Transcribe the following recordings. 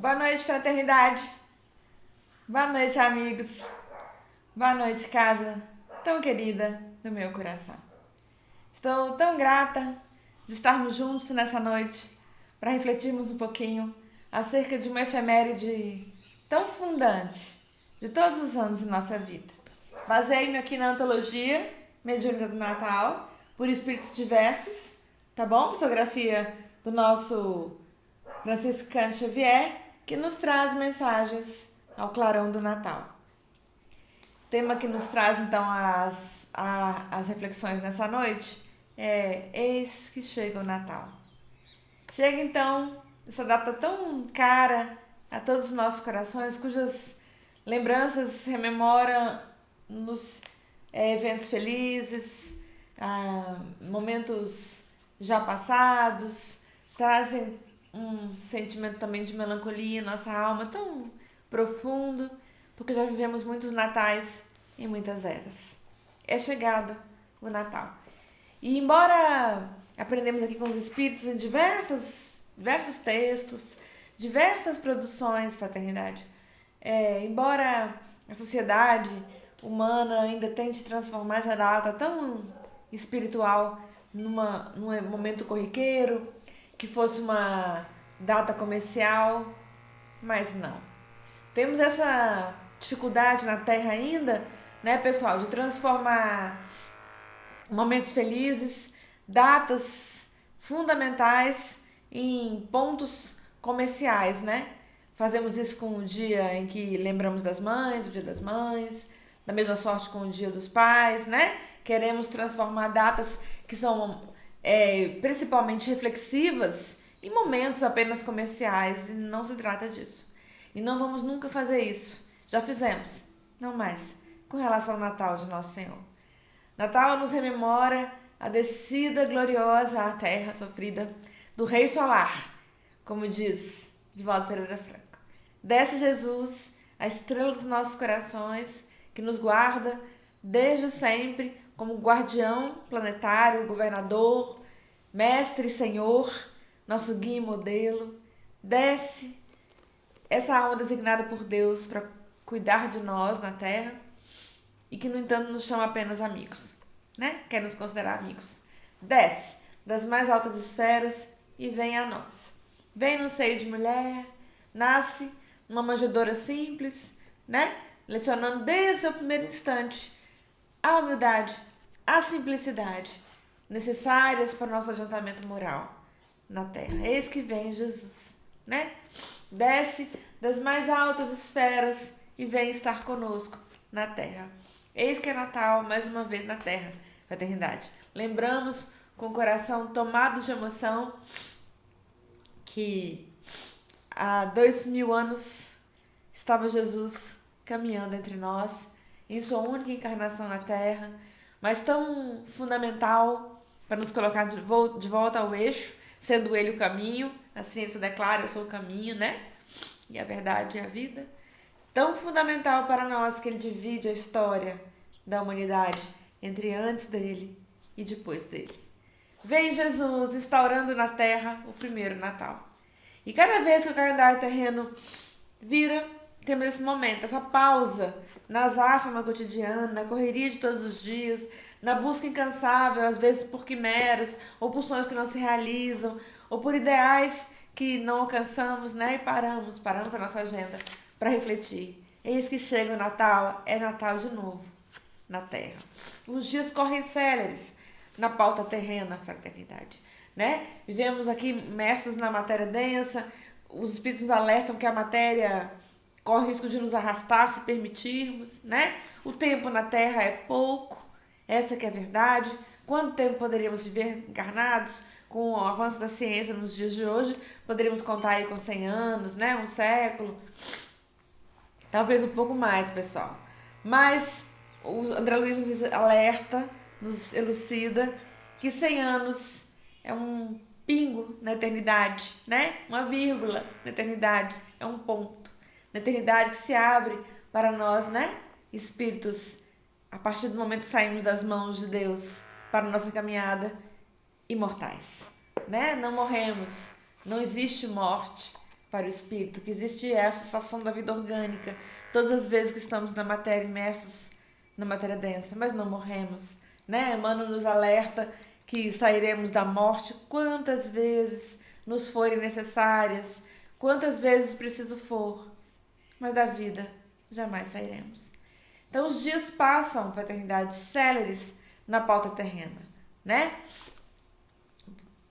Boa noite, fraternidade. Boa noite, amigos. Boa noite, casa tão querida do meu coração. Estou tão grata de estarmos juntos nessa noite para refletirmos um pouquinho acerca de uma efeméride tão fundante de todos os anos de nossa vida. Baseei-me aqui na antologia Mediúnica do Natal, por espíritos diversos, tá bom? Psicografia do nosso Francisco Cândido Xavier, que nos traz mensagens ao clarão do Natal. O tema que nos traz então as reflexões nessa noite é Eis que chega o Natal. Chega então essa data tão cara a todos os nossos corações, cujas lembranças rememoram nos eventos felizes, momentos já passados, trazem um sentimento também de melancolia em nossa alma tão profundo, porque já vivemos muitos natais em muitas eras. É chegado o Natal. E embora aprendemos aqui com os espíritos em diversos textos, diversas produções, fraternidade, embora a sociedade humana ainda tente transformar essa data tão espiritual num momento corriqueiro, que fosse uma data comercial, mas não. Temos essa dificuldade na Terra ainda, né, pessoal, de transformar momentos felizes, datas fundamentais em pontos comerciais, né? Fazemos isso com o dia em que lembramos das mães, o dia das mães, da mesma sorte com o dia dos pais, né? Queremos transformar datas que são principalmente reflexivas em momentos apenas comerciais, e não se trata disso. E não vamos nunca fazer isso. Já fizemos, não mais, com relação ao Natal de Nosso Senhor. Natal nos rememora a descida gloriosa à terra sofrida do Rei Solar, como diz Divaldo Pereira Franco. Desce Jesus, a estrela dos nossos corações, que nos guarda desde sempre como guardião planetário, governador, mestre e senhor, nosso guia e modelo. Desce essa alma designada por Deus para cuidar de nós na Terra e que, no entanto, nos chama apenas amigos, né? Quer nos considerar amigos. Desce das mais altas esferas e vem a nós. Vem no seio de mulher, nasce numa manjedoura simples, né? Lecionando desde o seu primeiro instante a humildade, a simplicidade necessárias para o nosso adiantamento moral na Terra. Eis que vem Jesus, né? Desce das mais altas esferas e vem estar conosco na Terra. Eis que é Natal, mais uma vez na Terra, fraternidade. Lembramos com o coração tomado de emoção que há 2000 anos estava Jesus caminhando entre nós, em sua única encarnação na Terra, mas tão fundamental para nos colocar de volta ao eixo, sendo ele o caminho. A ciência declara: eu sou o caminho, né? E a verdade é a vida. Tão fundamental para nós que ele divide a história da humanidade entre antes dele e depois dele. Vem Jesus instaurando na Terra o primeiro Natal. E cada vez que o calendário terreno vira, temos esse momento, essa pausa na azáfama cotidiana, na correria de todos os dias, na busca incansável, às vezes por quimeras, ou por sonhos que não se realizam, ou por ideais que não alcançamos, né? E paramos a nossa agenda para refletir. Eis que chega o Natal, é Natal de novo na Terra. Os dias correm céleres na pauta terrena, fraternidade, né? Vivemos aqui imersos na matéria densa, os espíritos nos alertam que a matéria corre o risco de nos arrastar se permitirmos, né? O tempo na Terra é pouco, essa que é a verdade. Quanto tempo poderíamos viver encarnados? Com o avanço da ciência nos dias de hoje, poderíamos contar aí com 100 anos, né? Um século. Talvez um pouco mais, pessoal. Mas o André Luiz nos alerta, nos elucida que 100 anos é um pingo na eternidade, né? Uma vírgula na eternidade, é um ponto na eternidade que se abre para nós, né? Espíritos, a partir do momento que saímos das mãos de Deus para a nossa caminhada, imortais, né? Não morremos, não existe morte para o espírito, que existe essa sensação da vida orgânica, todas as vezes que estamos na matéria, imersos na matéria densa, mas não morremos, né? Emmanuel nos alerta que sairemos da morte quantas vezes nos forem necessárias, quantas vezes preciso for, mas da vida jamais sairemos. Então os dias passam, fraternidade, céleres na pauta terrena, né?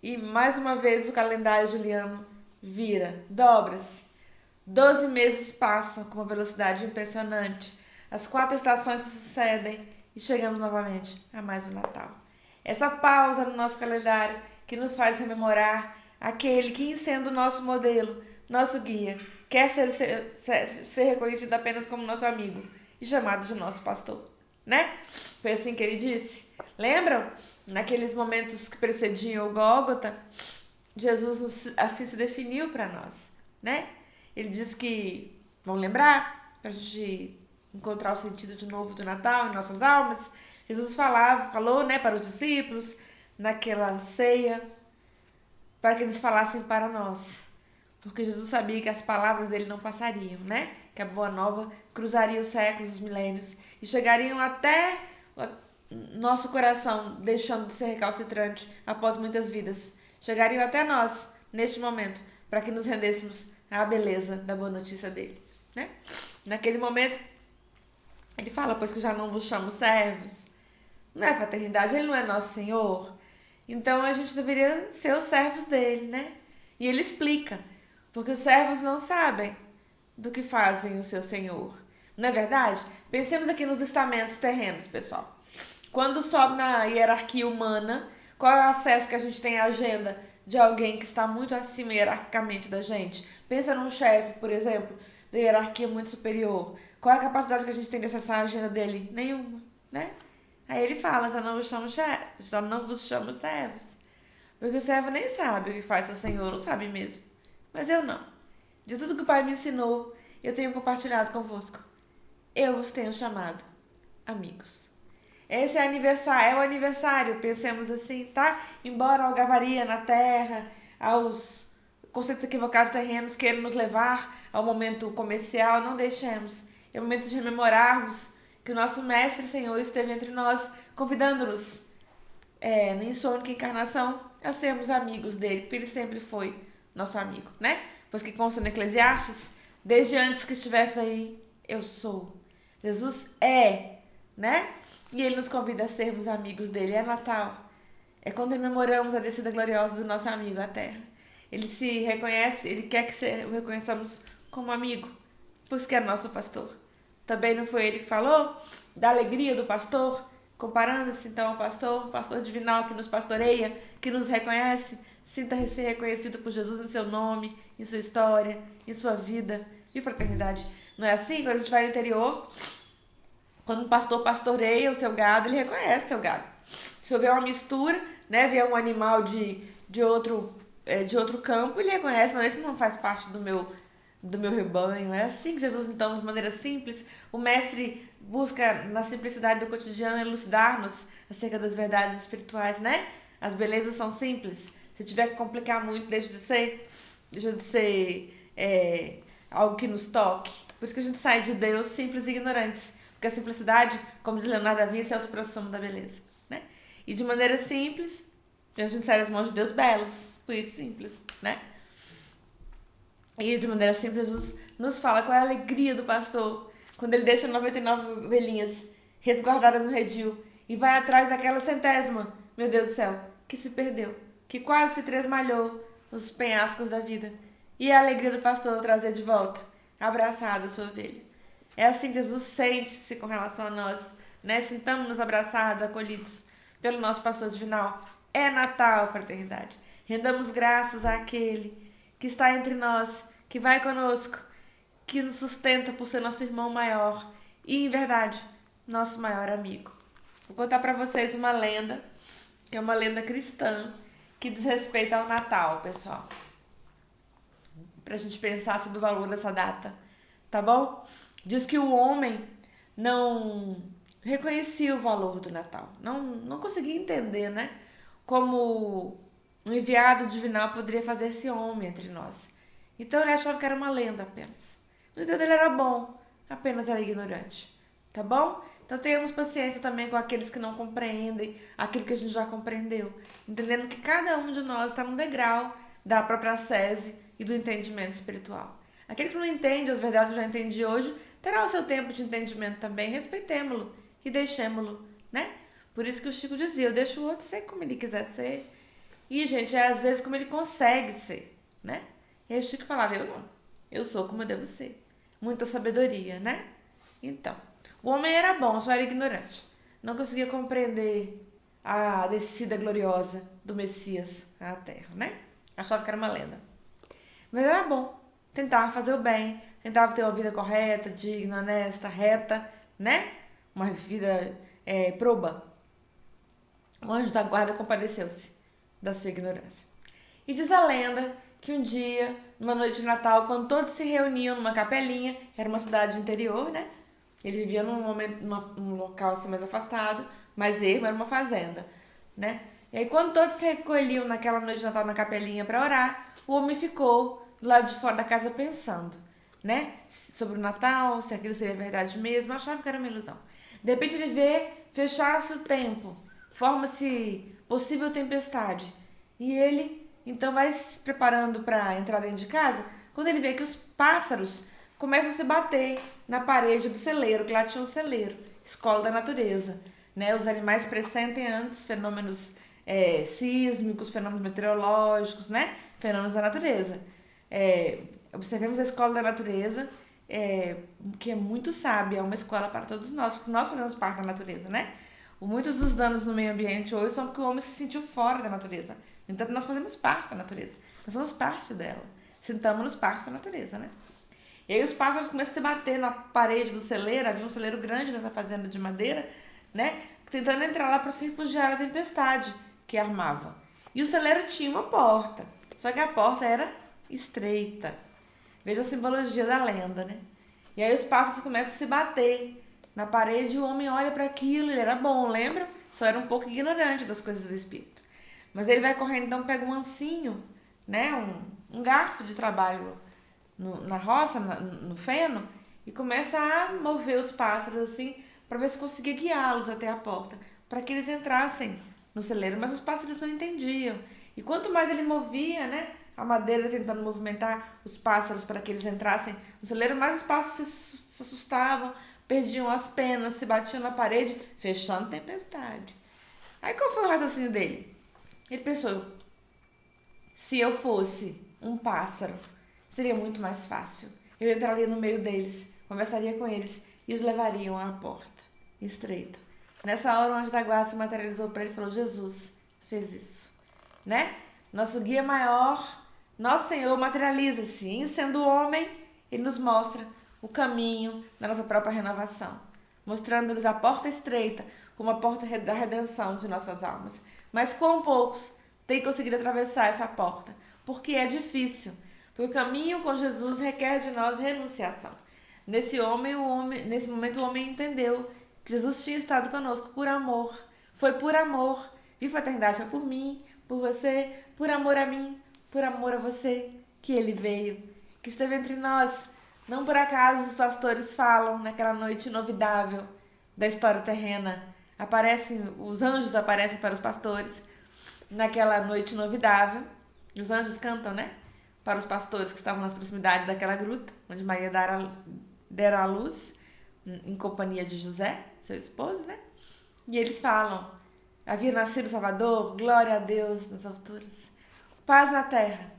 E mais uma vez o calendário juliano vira, dobra-se. 12 meses passam com uma velocidade impressionante. As 4 estações se sucedem e chegamos novamente a mais um Natal. Essa pausa no nosso calendário que nos faz rememorar aquele que, sendo nosso modelo, nosso guia, quer ser reconhecido apenas como nosso amigo e chamado de nosso pastor, né? Foi assim que ele disse. Lembram? Naqueles momentos que precediam o Gólgota, Jesus assim se definiu para nós, né? Ele diz que, vamos lembrar, para a gente encontrar o sentido de novo do Natal em nossas almas, Jesus falou, né, para os discípulos, naquela ceia, para que eles falassem para nós. Porque Jesus sabia que as palavras dele não passariam, né? Que a boa nova cruzaria os séculos, os milênios, e chegariam até nosso coração, deixando de ser recalcitrante após muitas vidas. Chegariam até nós, neste momento, para que nos rendêssemos à beleza da boa notícia dele, né? Naquele momento, ele fala, pois que já não vos chamo servos, não é paternidade, ele não é nosso Senhor, então a gente deveria ser os servos dele, né? E ele explica, porque os servos não sabem do que fazem o seu Senhor, não é verdade? Pensemos aqui nos estamentos terrenos, pessoal. Quando sobe na hierarquia humana, qual é o acesso que a gente tem à agenda de alguém que está muito acima hierarquicamente da gente? Pensa num chefe, por exemplo, da hierarquia muito superior. Qual é a capacidade que a gente tem de acessar a agenda dele? Nenhuma, né? Aí ele fala, já não vos chamo servos. Porque o servo nem sabe o que faz o Senhor, não sabe mesmo. Mas eu não. De tudo que o Pai me ensinou, eu tenho compartilhado convosco. Eu os tenho chamado amigos. Esse é o aniversário, pensemos assim, tá? Embora a algavaria na terra, aos conceitos equivocados terrenos queiram nos levar ao momento comercial, não deixemos. É o momento de rememorarmos que o nosso Mestre Senhor esteve entre nós, convidando-nos, em sua única encarnação, a sermos amigos dele, porque ele sempre foi nosso amigo, né? Pois que consta no Eclesiastes, desde antes que estivesse aí, eu sou. Jesus é, né? E ele nos convida a sermos amigos dele. É Natal. É quando rememoramos a descida gloriosa do nosso amigo à terra. Ele se reconhece, ele quer que o reconheçamos como amigo, pois que é nosso pastor. Também não foi ele que falou da alegria do pastor, comparando-se então ao pastor, pastor divinal que nos pastoreia, que nos reconhece, sinta-se reconhecido por Jesus em seu nome, em sua história, em sua vida e fraternidade. Não é assim? Quando a gente vai no interior, quando um pastor pastoreia o seu gado, ele reconhece o seu gado. Se houver uma mistura, né, vier um animal de outro campo, ele reconhece, não, esse não faz parte do meu rebanho. É assim que Jesus, então, de maneira simples, o mestre busca, na simplicidade do cotidiano, elucidar-nos acerca das verdades espirituais, né? As belezas são simples. Se tiver que complicar muito, deixa de ser algo que nos toque. Por isso que a gente sai de Deus simples e ignorantes. Porque a simplicidade, como diz Leonardo da Vinci, é o suprassumo da beleza, né? E de maneira simples, a gente sai das mãos de Deus belos. Por isso simples, né? E de maneira simples, Jesus nos fala qual é a alegria do pastor quando ele deixa 99 ovelhinhas resguardadas no redil e vai atrás daquela centésima, meu Deus do céu, que se perdeu, que quase se tresmalhou nos penhascos da vida. E a alegria do pastor trazer de volta, abraçado a sua ovelha. É assim que Jesus sente-se com relação a nós, né? Sintamos-nos abraçados, acolhidos pelo nosso pastor divinal. É Natal, fraternidade. Rendamos graças àquele que está entre nós, que vai conosco, que nos sustenta por ser nosso irmão maior e, em verdade, nosso maior amigo. Vou contar para vocês uma lenda, que é uma lenda cristã, que diz respeito ao Natal, pessoal. Pra gente pensar sobre o valor dessa data, tá bom? Diz que o homem não reconhecia o valor do Natal, não conseguia entender, né? Como um enviado divinal poderia fazer-se homem entre nós. Então ele achava que era uma lenda apenas. No entanto, ele era bom, apenas era ignorante. Tá bom? Então tenhamos paciência também com aqueles que não compreendem aquilo que a gente já compreendeu. Entendendo que cada um de nós está num degrau da própria ascese e do entendimento espiritual. Aquele que não entende as verdades que eu já entendi hoje, terá o seu tempo de entendimento também. Respeitemo-lo e deixemo-lo, né? Por isso que o Chico dizia, eu deixo o outro ser como ele quiser ser. E, gente, é às vezes como ele consegue ser, né? E aí o Chico falava, eu não. Eu sou como eu devo ser. Muita sabedoria, né? Então, o homem era bom, só era ignorante. Não conseguia compreender a descida gloriosa do Messias à Terra, né? Achava que era uma lenda. Mas era bom. Tentava fazer o bem, tentava ter uma vida correta, digna, honesta, reta, né? Uma vida proba. O anjo da guarda compadeceu-se da sua ignorância. E diz a lenda que um dia, numa noite de Natal, quando todos se reuniam numa capelinha, era uma cidade interior, né? Ele vivia num local assim mais afastado, mais ermo, era uma fazenda, né? E aí quando todos se recolhiam naquela noite de Natal na capelinha para orar, o homem ficou do lado de fora da casa pensando, né? Sobre o Natal, se aquilo seria verdade mesmo, achava que era uma ilusão. De repente ele vê fechar-se o tempo, forma-se possível tempestade. E ele então vai se preparando para entrar dentro de casa, quando ele vê que os pássaros começam a se bater na parede do celeiro, que lá tinha um celeiro, escola da natureza, né? Os animais pressentem antes fenômenos sísmicos, fenômenos meteorológicos, né? Fenômenos da natureza. Observemos a escola da natureza, que é muito sábia, é uma escola para todos nós, porque nós fazemos parte da natureza, né? Muitos dos danos no meio ambiente hoje são porque o homem se sentiu fora da natureza. No entanto, nós fazemos parte da natureza. Nós somos parte dela. Sintamos-nos parte da natureza, né? E aí os pássaros começam a se bater na parede do celeiro. Havia um celeiro grande nessa fazenda de madeira, né? Tentando entrar lá para se refugiar da tempestade que armava. E o celeiro tinha uma porta. Só que a porta era estreita. Veja a simbologia da lenda, né? E aí os pássaros começam a se bater na parede e o homem olha para aquilo. Ele era bom, lembra? Só era um pouco ignorante das coisas do espírito. Mas ele vai correndo, então pega um ancinho, né? Um garfo de trabalho na roça, no feno, e começa a mover os pássaros assim, para ver se conseguia guiá-los até a porta, para que eles entrassem no celeiro. Mas os pássaros não entendiam. E quanto mais ele movia, né, a madeira tentando movimentar os pássaros para que eles entrassem no celeiro, mais os pássaros se assustavam, perdiam as penas, se batiam na parede, fechando tempestade. Aí qual foi o raciocínio dele? Ele pensou, se eu fosse um pássaro, seria muito mais fácil. Eu entraria no meio deles, conversaria com eles e os levariam à porta estreita. Nessa hora, o anjo da guarda se materializou para ele e falou, Jesus fez isso, né? Nosso guia maior, nosso Senhor, materializa-se. E sendo homem, ele nos mostra o caminho da nossa própria renovação, mostrando-nos a porta estreita como a porta da redenção de nossas almas. Mas quão poucos têm conseguido atravessar essa porta? Porque é difícil. Porque o caminho com Jesus requer de nós renunciação. Nesse momento, o homem entendeu que Jesus tinha estado conosco por amor. Foi por amor. De fraternidade, foi por mim, por você, por amor a mim, por amor a você, que ele veio, que esteve entre nós. Não por acaso os pastores falam naquela noite inovidável da história terrena. Os anjos aparecem para os pastores naquela noite inovidável. Os anjos cantam, né? Para os pastores que estavam nas proximidades daquela gruta, onde Maria dera à luz, em companhia de José, seu esposo, né? E eles falam, havia nascido o Salvador, glória a Deus nas alturas, paz na terra,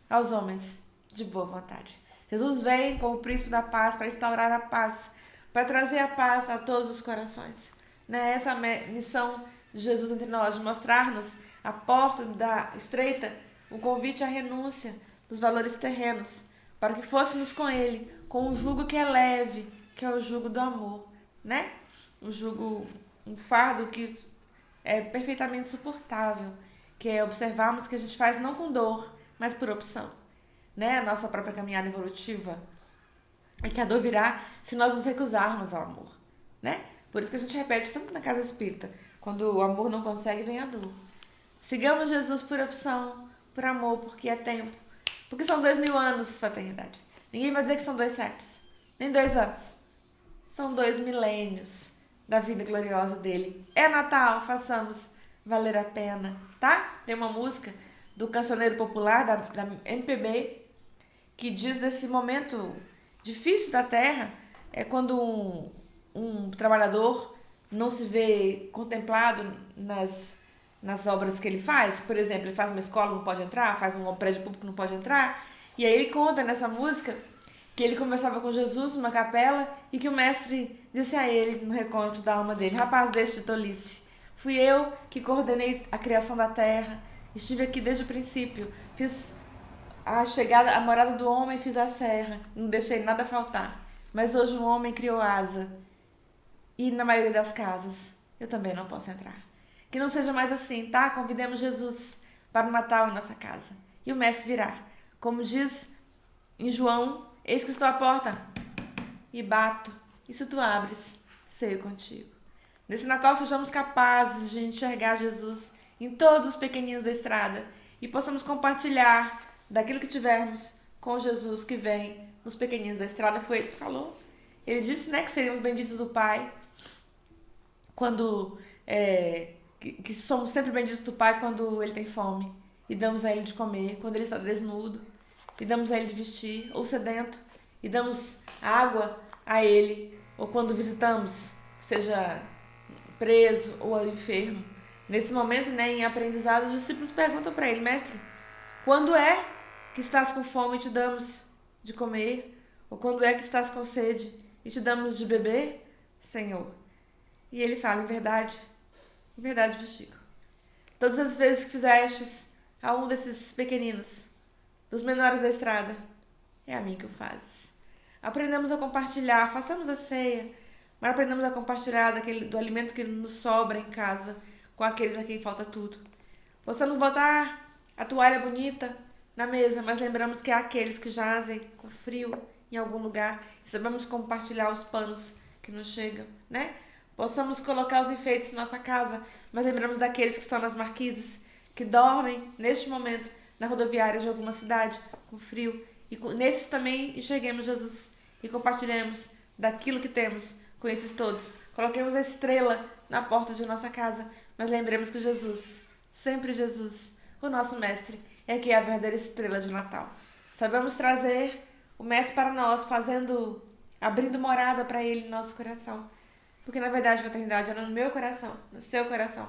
aos homens de boa vontade. Jesus vem como príncipe da paz para instaurar a paz, para trazer a paz a todos os corações. Né? Essa missão de Jesus entre nós, de mostrar-nos a porta da estreita, o convite à renúncia dos valores terrenos, para que fôssemos com ele, com um jugo que é leve, que é o jugo do amor, né? Um fardo que é perfeitamente suportável, que é observarmos que a gente faz não com dor, mas por opção, né? A nossa própria caminhada evolutiva, e que a dor virá se nós nos recusarmos ao amor, né? Por isso que a gente repete tanto na casa espírita, quando o amor não consegue, vem a dor. Sigamos Jesus por opção, por amor, porque é tempo Porque são 2000 anos, fraternidade. Ninguém vai dizer que são 2 séculos, nem 2 anos. São 2 milênios da vida gloriosa dele. É Natal, façamos valer a pena, tá? Tem uma música do cancioneiro popular, da MPB, que diz desse momento difícil da terra, é quando um trabalhador não se vê contemplado nas obras que ele faz. Por exemplo, ele faz uma escola, não pode entrar, faz um prédio público, não pode entrar. E aí ele conta nessa música que ele conversava com Jesus numa capela e que o mestre disse a ele, no recôndito da alma dele: rapaz, deixa de tolice. Fui eu que coordenei a criação da terra, estive aqui desde o princípio, fiz a morada do homem, fiz a serra, não deixei nada faltar. Mas hoje o homem criou asa e na maioria das casas eu também não posso entrar. Que não seja mais assim, tá? Convidemos Jesus para o Natal em nossa casa. E o mestre virá. Como diz em João: eis que estou à porta e bato. E se tu abres, ceio contigo. Nesse Natal sejamos capazes de enxergar Jesus em todos os pequeninos da estrada e possamos compartilhar daquilo que tivermos com Jesus que vem nos pequeninos da estrada. Foi ele que falou. Ele disse, né, que seríamos benditos do Pai quando que somos sempre benditos do Pai quando ele tem fome e damos a ele de comer, quando ele está desnudo e damos a ele de vestir, ou sedento e damos água a ele, ou quando visitamos, seja preso ou enfermo. Nesse momento, né, em aprendizado, os discípulos perguntam para ele: mestre, quando é que estás com fome e te damos de comer? Ou quando é que estás com sede e te damos de beber, Senhor? E ele fala: em verdade, Chico, todas as vezes que fizestes a um desses pequeninos, dos menores da estrada, é a mim que o fazes. Aprendamos a compartilhar, façamos a ceia, mas aprendamos a compartilhar do alimento que nos sobra em casa com aqueles a quem falta tudo. Possamos botar a toalha bonita na mesa, mas lembramos que há aqueles que jazem com frio em algum lugar e sabemos compartilhar os panos que nos chegam, né? Possamos colocar os enfeites na nossa casa, mas lembramos daqueles que estão nas marquises, que dormem neste momento na rodoviária de alguma cidade com frio. E nesses também enxerguemos Jesus e compartilhemos daquilo que temos com esses todos. Coloquemos a estrela na porta de nossa casa, mas lembremos que Jesus, sempre Jesus, o nosso mestre, é que é a verdadeira estrela de Natal. Sabemos trazer o mestre para nós, abrindo morada para ele em nosso coração. Porque na verdade a fraternidade é no meu coração, no seu coração,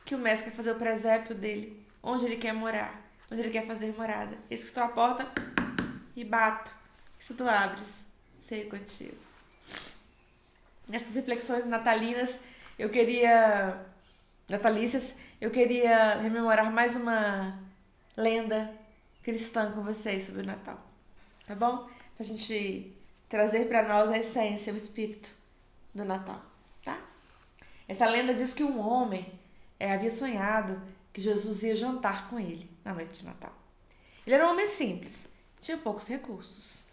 que o mestre quer fazer o presépio dele, onde ele quer morar, onde ele quer fazer morada. Eis que estou à porta e bato. Se tu abres, sei contigo. Nessas reflexões natalícias, eu queria rememorar mais uma lenda cristã com vocês sobre o Natal. Tá bom? Pra gente trazer para nós a essência, o espírito do Natal, tá? Essa lenda diz que um homem havia sonhado que Jesus ia jantar com ele na noite de Natal. Ele era um homem simples, tinha poucos recursos.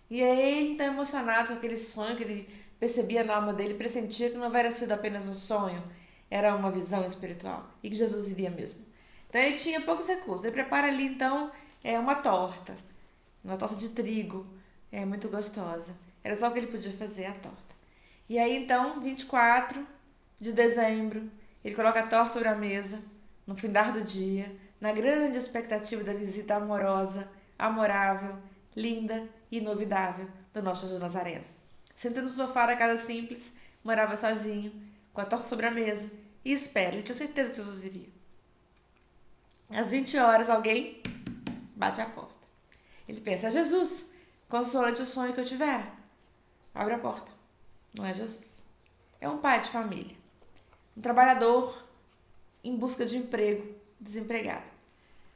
E aí ele, tão emocionado com aquele sonho que ele percebia na alma dele, pressentia que não havia sido apenas um sonho, era uma visão espiritual e que Jesus iria mesmo. Então ele tinha poucos recursos. Ele prepara ali então uma torta de trigo, muito gostosa. Era só o que ele podia fazer, a torta. E aí então, 24 de dezembro, ele coloca a torta sobre a mesa, no findar do dia, na grande expectativa da visita amorosa, amorável, linda e inovidável do nosso Jesus Nazareno. Sentando no sofá da casa simples, morava sozinho, com a torta sobre a mesa, e espera. Ele tinha certeza que Jesus iria. Às 20 horas, alguém bate a porta. Ele pensa: é Jesus, consoante o sonho que eu tivera. Abre a porta. Não é Jesus. É um pai de família. Um trabalhador em busca de emprego, desempregado.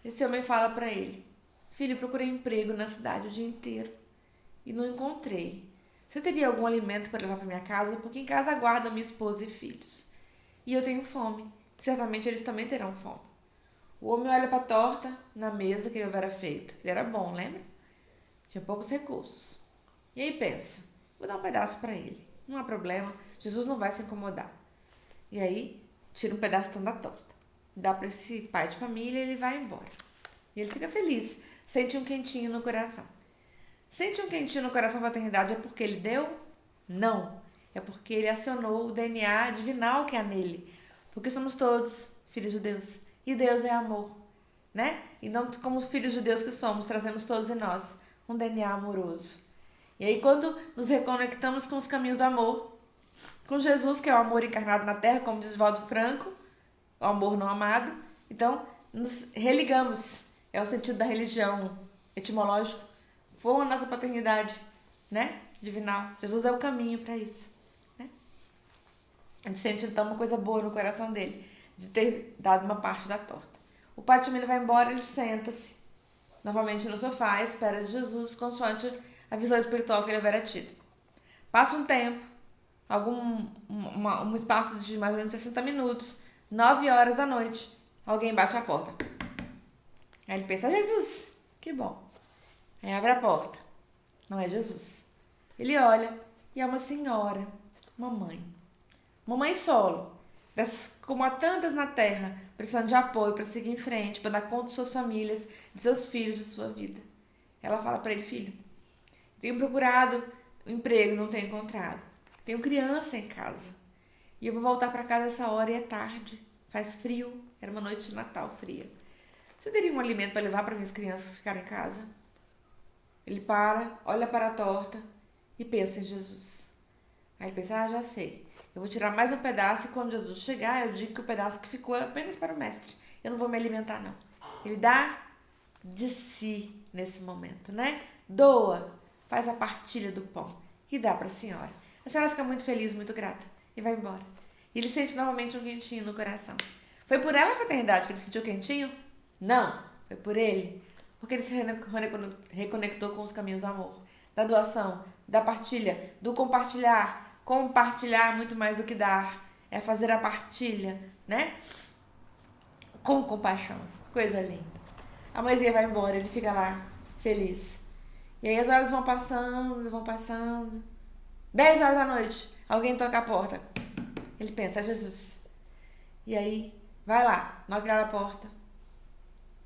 Esse homem fala para ele: filho, procurei emprego na cidade o dia inteiro e não encontrei. Você teria algum alimento para levar para minha casa? Porque em casa aguardam minha esposa e filhos. E eu tenho fome. Certamente eles também terão fome. O homem olha para a torta na mesa que ele houvera feito. Ele era bom, lembra? Tinha poucos recursos. E aí pensa: vou dar um pedaço para ele. Não há problema, Jesus não vai se incomodar. E aí tira um pedaço da torta, dá para esse pai de família e ele vai embora. E ele fica feliz, sente um quentinho no coração. Sente um quentinho no coração da paternidade é porque ele deu? Não. É porque ele acionou o DNA divinal que há nele. Porque somos todos filhos de Deus. E Deus é amor, né? Então, como filhos de Deus que somos, trazemos todos em nós um DNA amoroso. E aí, quando nos reconectamos com os caminhos do amor, com Jesus, que é o amor encarnado na Terra, como diz Valdo Franco, o amor não amado, então nos religamos. É o sentido da religião etimológico, com a nossa paternidade, né? Divinal. Jesus é o caminho para isso, né? A gente sente então uma coisa boa no coração dele, de ter dado uma parte da torta. O pai de família vai embora, ele senta-se novamente no sofá, à espera de Jesus, consoante a visão espiritual que ele havia tido. Passa um tempo, um espaço de mais ou menos 60 minutos, 9 horas da noite, alguém bate a porta. Aí ele pensa, Jesus, que bom. Aí abre a porta, não é Jesus. Ele olha e é uma senhora, uma mãe solo, dessas como há tantas na terra, precisando de apoio para seguir em frente, para dar conta de suas famílias, de seus filhos, de sua vida. Ela fala para ele, filho, tenho procurado emprego, não tenho encontrado. Tenho criança em casa. E eu vou voltar para casa essa hora e é tarde. Faz frio. Era uma noite de Natal fria. Você teria um alimento para levar para minhas crianças ficarem em casa? Ele para, olha para a torta e pensa em Jesus. Aí ele pensa, já sei. Eu vou tirar mais um pedaço e quando Jesus chegar, eu digo que o pedaço que ficou é apenas para o mestre. Eu não vou me alimentar, não. Ele dá de si nesse momento, né? Doa, faz a partilha do pão e dá para a senhora. A senhora fica muito feliz, muito grata e vai embora. E ele sente novamente um quentinho no coração. Foi por ela a paternidade que ele sentiu quentinho? Não, foi por ele. Porque ele se reconectou com os caminhos do amor, da doação, da partilha, do compartilhar. Compartilhar muito mais do que dar. É fazer a partilha, né? Com compaixão. Coisa linda. A mãezinha vai embora, ele fica lá, feliz. E aí as horas vão passando, vão passando. 10 horas da noite, alguém toca a porta. Ele pensa, é Jesus. E aí, vai lá, na hora que abre a porta,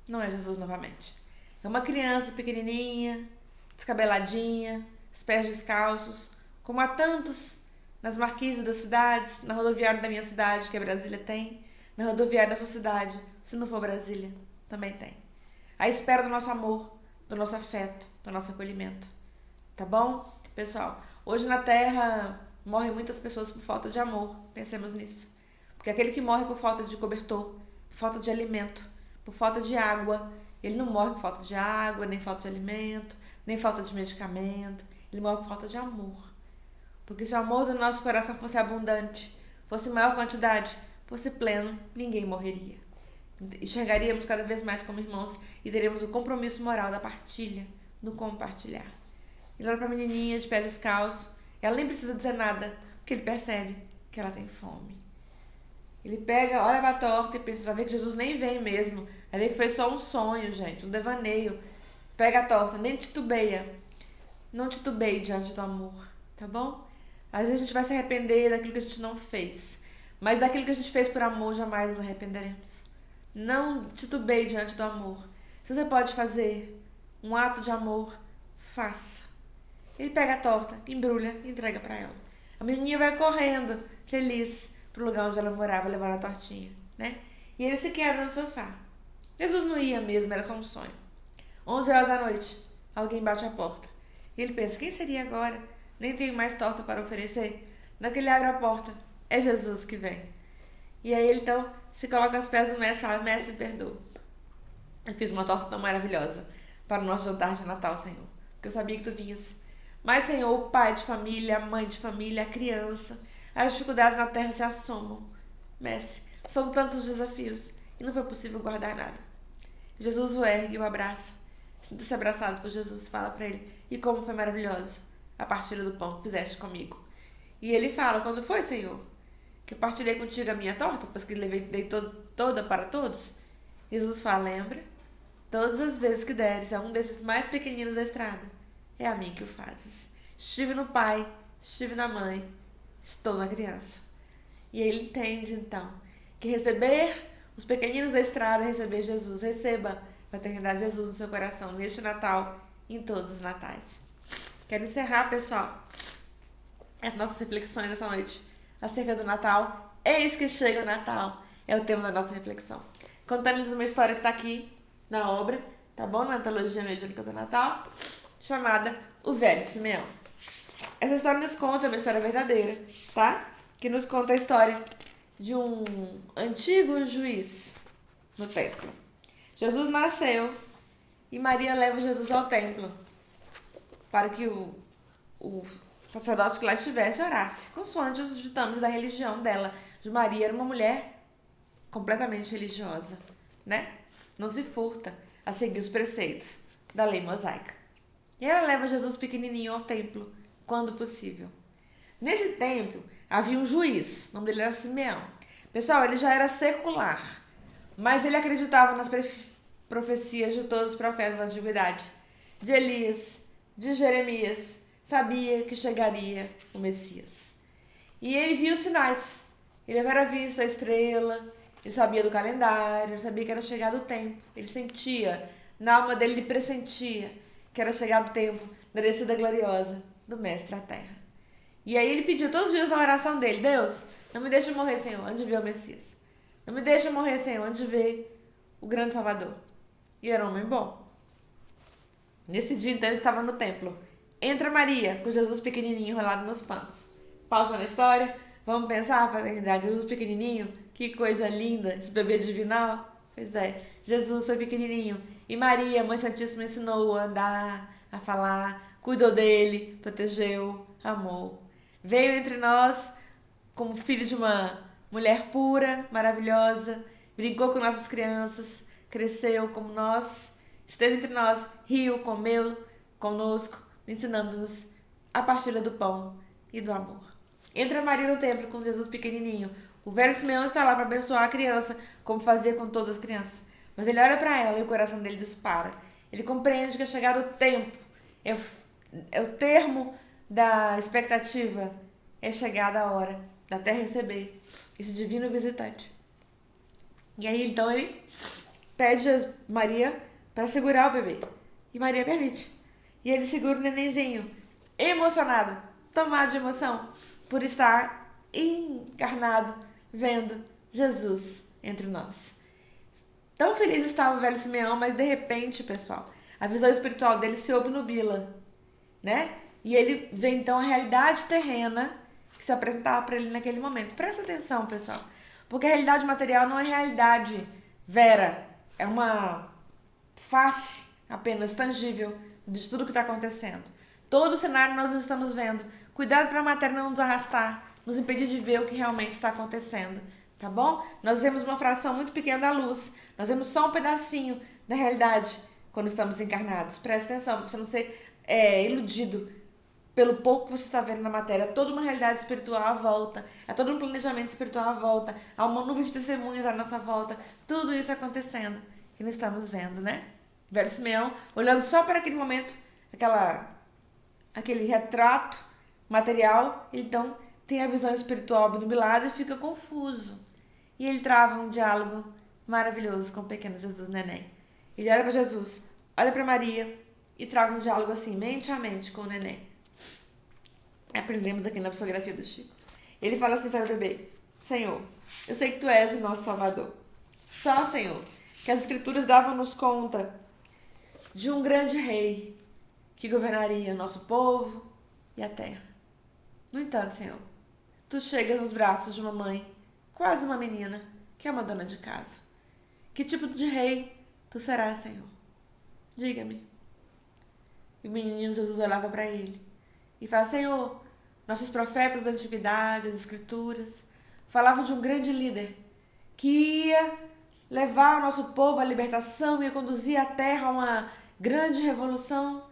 não é Jesus novamente. É uma criança pequenininha, descabeladinha, os pés descalços, como há tantos nas marquises das cidades, na rodoviária da minha cidade, que a Brasília tem, na rodoviária da sua cidade, se não for Brasília, também tem. À espera do nosso amor, do nosso afeto, do nosso acolhimento. Tá bom? Pessoal, hoje na Terra morrem muitas pessoas por falta de amor. Pensemos nisso. Porque aquele que morre por falta de cobertor, por falta de alimento, por falta de água, ele não morre por falta de água, nem falta de alimento, nem falta de medicamento. Ele morre por falta de amor. Porque se o amor do nosso coração fosse abundante, fosse maior quantidade, fosse pleno, ninguém morreria. Enxergaríamos cada vez mais como irmãos e teríamos o compromisso moral da partilha, do compartilhar. Ele olha para a menininha de pé descalço, ela nem precisa dizer nada, porque ele percebe que ela tem fome. Ele pega, olha para a torta e pensa, vai ver que Jesus nem vem mesmo, vai ver que foi só um sonho, gente, um devaneio. Pega a torta, nem titubeia. Não titubeie diante do amor, tá bom? Às vezes a gente vai se arrepender daquilo que a gente não fez, mas daquilo que a gente fez por amor jamais nos arrependeremos. Não titubeie diante do amor. Se você pode fazer um ato de amor, faça. Ele pega a torta, embrulha e entrega para ela. A menininha vai correndo, feliz, pro lugar onde ela morava, levando a tortinha, né? E ele se queda no sofá. Jesus não ia mesmo, era só um sonho. 11 horas da noite, alguém bate a porta. E ele pensa, quem seria agora? Nem tenho mais torta para oferecer. Na que ele abre a porta, é Jesus que vem. E aí ele então se coloca aos pés do mestre e fala, mestre, perdoa. Eu fiz uma torta tão maravilhosa para o nosso jantar de Natal, Senhor. Porque eu sabia que tu vinhas. Mas, Senhor, o pai de família, a mãe de família, a criança, as dificuldades na terra se assomam. Mestre, são tantos desafios e não foi possível guardar nada. Jesus o ergue e o abraça. Sinta-se abraçado por Jesus e fala para ele, e como foi maravilhoso a partilha do pão que fizeste comigo. E ele fala, quando foi, Senhor? Que eu partilhei contigo a minha torta, pois que dei toda para todos? Jesus fala, lembra? Todas as vezes que deres a um desses mais pequeninos da estrada, é a mim que o fazes. Estive no pai, estive na mãe, estou na criança. E ele entende, então, que receber os pequeninos da estrada é receber Jesus. Receba paternidade de Jesus no seu coração, neste Natal e em todos os natais. Quero encerrar, pessoal, as nossas reflexões essa noite acerca do Natal. Eis que chega o Natal, é o tema da nossa reflexão. Contando-lhes uma história que está aqui na obra, tá bom? Na antologia mediúnica do Natal, chamada O Velho Simeão. Essa história nos conta, uma história verdadeira, tá? Que nos conta a história de um antigo juiz no templo. Jesus nasceu e Maria leva Jesus ao templo para que o sacerdote que lá estivesse orasse, consoante os ditames da religião dela. De Maria era uma mulher completamente religiosa, né? Não se furta a seguir os preceitos da lei mosaica. E ela leva Jesus pequenininho ao templo, quando possível. Nesse templo havia um juiz, o nome dele era Simeão. Pessoal, ele já era secular, mas ele acreditava nas profecias de todos os profetas da antiguidade, de Elias, de Jeremias, sabia que chegaria o Messias. E ele via os sinais, ele havia visto a estrela, ele sabia do calendário, ele sabia que era chegado o tempo, ele sentia, na alma dele ele pressentia que era chegado o tempo da descida gloriosa do Mestre à Terra. E aí ele pediu todos os dias na oração dele: Deus, não me deixe morrer, Senhor, antes de ver o Messias. Não me deixe morrer, Senhor, antes de ver o grande Salvador. E era um homem bom. Nesse dia, então, ele estava no templo. Entra Maria, com Jesus pequenininho enrolado nos panos. Pausa na história. Vamos pensar a paternidade. Jesus pequenininho, que coisa linda, esse bebê divinal. Pois é, Jesus foi pequenininho. E Maria, Mãe Santíssima, ensinou-o a andar, a falar, cuidou dele, protegeu, amou. Veio entre nós como filho de uma mulher pura, maravilhosa, brincou com nossas crianças, cresceu como nós, esteve entre nós, riu, comeu conosco, ensinando-nos a partilha do pão e do amor. Entra Maria no templo com Jesus pequenininho. O velho Simeão está lá para abençoar a criança, como fazia com todas as crianças. Mas ele olha para ela e o coração dele dispara. Ele compreende que é chegado o tempo, é o termo da expectativa, é chegada a hora da terra receber esse divino visitante. E aí então ele pede a Maria para segurar o bebê. E Maria permite. E ele segura o nenenzinho, emocionado, tomado de emoção, por estar encarnado, vendo Jesus entre nós. Tão feliz estava o velho Simeão, mas de repente, pessoal, a visão espiritual dele se obnubila, né? E ele vê então a realidade terrena que se apresentava para ele naquele momento. Presta atenção, pessoal, porque a realidade material não é realidade vera, é uma face apenas tangível de tudo que está acontecendo. Todo o cenário nós não estamos vendo. Cuidado para a matéria não nos arrastar, nos impedir de ver o que realmente está acontecendo, tá bom? Nós vemos uma fração muito pequena da luz, nós vemos só um pedacinho da realidade quando estamos encarnados. Presta atenção, para você não ser iludido pelo pouco que você está vendo na matéria. É toda uma realidade espiritual à volta, é todo um planejamento espiritual à volta, há uma nuvem de testemunhas à nossa volta, tudo isso acontecendo e não estamos vendo, né? Velho Simeão, olhando só para aquele momento, aquele retrato material, ele então tem a visão espiritual obnubilada e fica confuso. E ele trava um diálogo maravilhoso com o pequeno Jesus neném. Ele olha para Jesus, olha para Maria e trava um diálogo assim, mente a mente com o neném. Aprendemos aqui na psicografia do Chico. Ele fala assim para o bebê: Senhor, eu sei que tu és o nosso Salvador. Só, Senhor, que as Escrituras davam-nos conta de um grande rei que governaria nosso povo e a terra. No entanto, Senhor, tu chegas nos braços de uma mãe, quase uma menina, que é uma dona de casa. Que tipo de rei tu serás, Senhor? Diga-me. E o menino Jesus olhava para ele e fala: Senhor, nossos profetas da antiguidade, as escrituras, falavam de um grande líder que ia levar o nosso povo à libertação, ia conduzir a terra a uma grande revolução.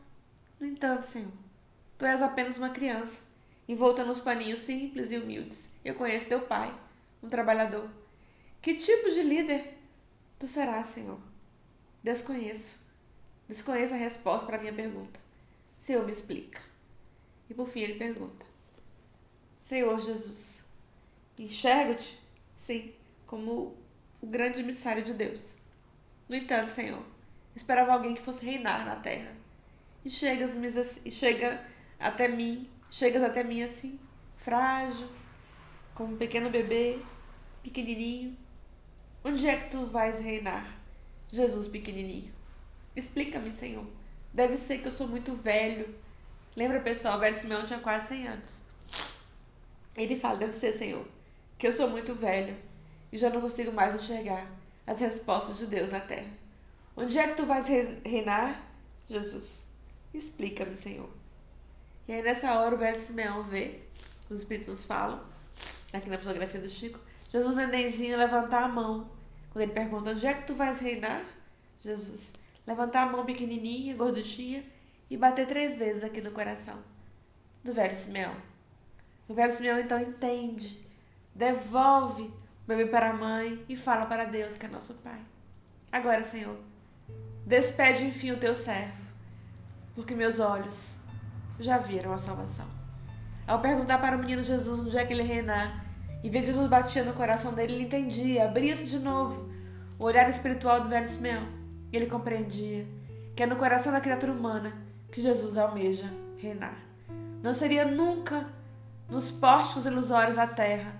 No entanto, Senhor, tu és apenas uma criança, envolta nos paninhos simples e humildes. Eu conheço teu pai, um trabalhador. Que tipo de líder tu serás, Senhor? Desconheço. Desconheço a resposta para a minha pergunta. Senhor, me explica. E por fim ele pergunta: Senhor Jesus, enxergo-te, sim, como o grande emissário de Deus. No entanto, Senhor, esperava alguém que fosse reinar na terra. E chegas até mim assim, frágil, como um pequeno bebê, pequenininho. Onde é que tu vais reinar, Jesus pequenininho? Explica-me, Senhor. Deve ser que eu sou muito velho. Lembra, pessoal, Simeão tinha quase 100 anos. Ele fala, deve ser, Senhor, que eu sou muito velho e já não consigo mais enxergar as respostas de Deus na terra. Onde é que tu vais reinar, Jesus? Explica-me, Senhor. E aí nessa hora o velho Simeão vê, os espíritos falam, aqui na psicografia do Chico, Jesus nenenzinho levantar a mão. Quando ele pergunta, onde é que tu vais reinar, Jesus? Levantar a mão pequenininha, gorduchinha e bater 3 vezes aqui no coração do velho Simeão. O velho Simeão então entende, devolve o bebê para a mãe e fala para Deus, que é nosso Pai. Agora, Senhor, despede enfim o teu servo, porque meus olhos já viram a salvação. Ao perguntar para o menino Jesus onde é que ele reinar e ver que Jesus batia no coração dele, ele entendia, abria-se de novo o olhar espiritual do velho Simeão. Ele compreendia que é no coração da criatura humana que Jesus almeja reinar. Não seria nunca nos pórticos ilusórios da terra,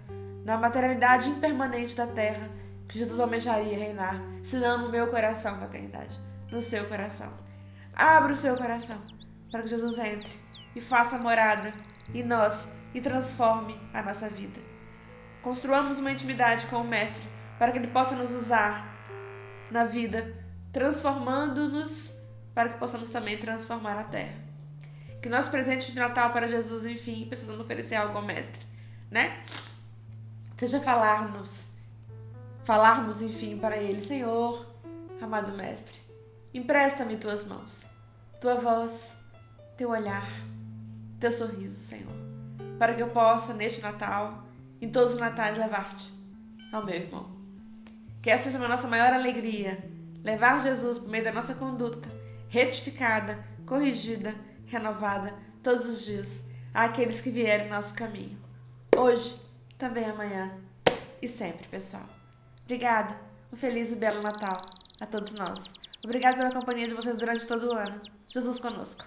na materialidade impermanente da terra, que Jesus almejaria reinar, senão no meu coração, paternidade, no seu coração. Abra o seu coração para que Jesus entre e faça morada em nós e transforme a nossa vida. Construamos uma intimidade com o Mestre para que Ele possa nos usar na vida, transformando-nos para que possamos também transformar a terra. Que nosso presente de Natal para Jesus, enfim, precisamos oferecer algo ao Mestre, né? Seja falarmos, enfim, para Ele, Senhor, amado Mestre, empresta-me tuas mãos, tua voz, teu olhar, teu sorriso, Senhor, para que eu possa, neste Natal, em todos os natais, levar-te ao meu irmão. Que essa seja a nossa maior alegria, levar Jesus por meio da nossa conduta, retificada, corrigida, renovada, todos os dias, àqueles que vierem no nosso caminho. Hoje, também amanhã e sempre, pessoal. Obrigada, um feliz e belo Natal a todos nós. Obrigada pela companhia de vocês durante todo o ano. Jesus conosco.